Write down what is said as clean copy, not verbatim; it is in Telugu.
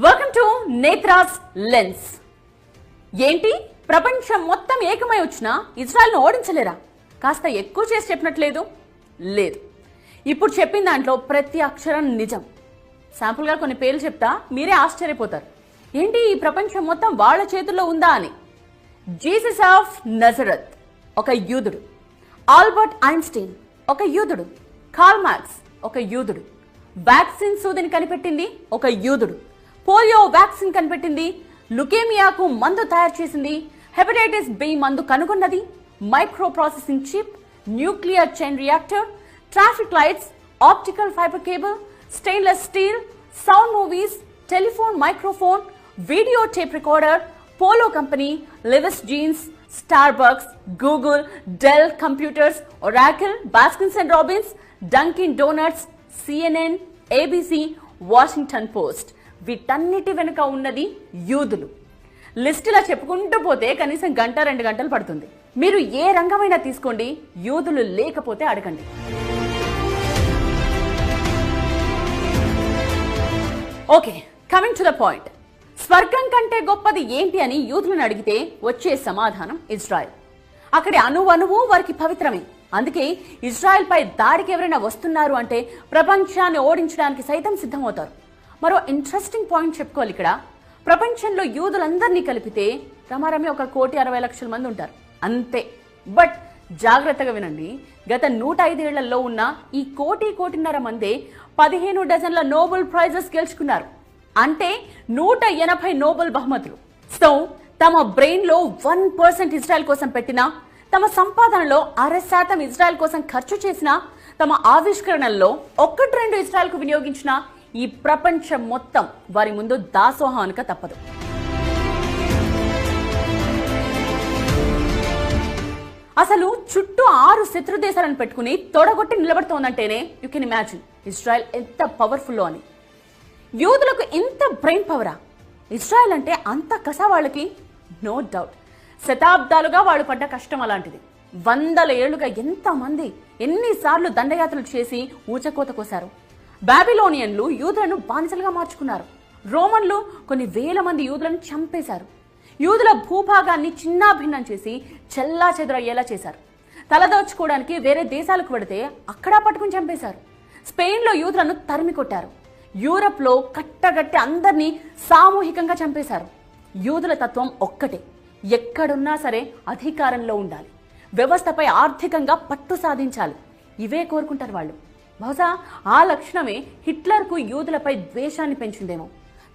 Welcome to నేత్రాస్ lens. ఏంటి ప్రపంచం మొత్తం ఏకమై వచ్చినా ఇజ్రాయెల్ను ఓడించలేరా? కాస్త ఎక్కువ చేసి చెప్పినట్లేదు. లేదు, ఇప్పుడు చెప్పిన దాంట్లో ప్రతి అక్షరం నిజం. శాంపుల్గా కొన్ని పేర్లు చెప్తా, మీరే ఆశ్చర్యపోతారు. ఏంటి ఈ ప్రపంచం మొత్తం వాళ్ళ చేతుల్లో ఉందా అని. జీసస్ ఆఫ్ నజరత్ ఒక యూదుడు, ఆల్బర్ట్ ఐన్స్టీన్ ఒక యూదుడు, కార్ల్ మార్క్స్ ఒక యూదుడు, వ్యాక్సిన్ సూదిని కనిపెట్టింది ఒక యూదుడు, పోలియో వ్యాక్సిన్ కనిపెట్టింది, లుకేమియాకు మందు తయారు చేసింది, హెపటైటిస్ బి మందు కనుగొన్నది, micro processing chip, nuclear chain reactor, traffic lights, optical fibre cable, stainless steel, sound movies, telephone microphone, video tape recorder, Polo company, Levi's jeans, Starbucks, Google, Dell computers, Oracle, Baskins and Robbins, Dunkin Donuts, CNN, ABC, Washington Post. వీటన్నిటి వెనుక ఉన్నది యూదులు. లిస్ట్ ఇలా చెప్పుకుంటూ పోతే కనీసం గంట 2 గంటలు పడుతుంది. మీరు ఏ రంగమైనా తీసుకోండి, యూదులు లేకపోతే అడగండి. Okay, coming to the point. స్వర్గం కంటే గొప్పది ఏంటి అని యూదులను అడిగితే వచ్చే సమాధానం ఇజ్రాయెల్. అక్కడి అణువణువు వారికి పవిత్రమే. అందుకే ఇజ్రాయెల్ పై దాడికి ఎవరైనా వస్తున్నారు అంటే ప్రపంచాన్ని ఓడించడానికి సైతం సిద్ధమవుతారు. మరో ఇంట్రెస్టింగ్ పాయింట్ చెప్పుకోవాలి ఇక్కడ. ప్రపంచంలో యూదులందరినీ కలిపితే రమారమి 1,60,00,000 మంది ఉంటారు అంతే. బట్ జాగ్రత్తగా వినండి, గత 105 ఏళ్లలో ఉన్న ఈ 1,00,00,000 మందే 15 డజన్ల నోబెల్ ప్రైజెస్ గెలుచుకున్నారు. అంటే 180 నోబెల్ బహుమతులు. సో తమ బ్రెయిన్ లో 1% ఇజ్రాయెల్ కోసం పెట్టినా, తమ సంపాదనలో 0.5% ఇజ్రాయెల్ కోసం ఖర్చు చేసిన, తమ ఆవిష్కరణల్లో 1-2 ఇజ్రాయెల్ కు వినియోగించిన ఈ ప్రపంచం మొత్తం వారి ముందు దాసోహం అనక తప్పదు. అసలు చుట్టూ 6 శత్రు దేశాలను పెట్టుకుని తొడగొట్టి నిలబడుతోందంటేనే యూ కెన్ ఇమాజిన్ ఇజ్రాయెల్ ఎంత పవర్ఫుల్ అని. యూదులకు ఇంత బ్రెయిన్ పవరా? ఇజ్రాయెల్ అంటే అంత కస వాళ్ళకి? No doubt. శతాబ్దాలుగా వాళ్ళు పడ్డ కష్టం అలాంటిది. 100 ఏళ్లుగా ఎంతమంది ఎన్నిసార్లు దండయాత్రలు చేసి ఊచకోత కోసారు. బాబిలోనియన్లు యూదులను బానిసలుగా మార్చుకున్నారు. రోమన్లు కొన్ని వేల మంది యూదులను చంపేశారు. యూదుల భూభాగాన్ని చిన్నాభిన్నం చేసి చెల్లా చెదరయ్యేలా చేశారు. తలదోచుకోవడానికి వేరే దేశాలకు వెడితే అక్కడా పట్టుకుని చంపేశారు. స్పెయిన్లో యూదులను తరిమి కొట్టారు. యూరప్లో కట్టగట్టి అందరినీ సామూహికంగా చంపేశారు. యూదుల తత్వం ఒక్కటే, ఎక్కడున్నా సరే అధికారంలో ఉండాలి, వ్యవస్థపై ఆర్థికంగా పట్టు సాధించాలి. ఇవే కోరుకుంటారు వాళ్ళు. బహుశా ఆ లక్షణమే హిట్లర్కు యూదులపై ద్వేషాన్ని పెంచిందేమో.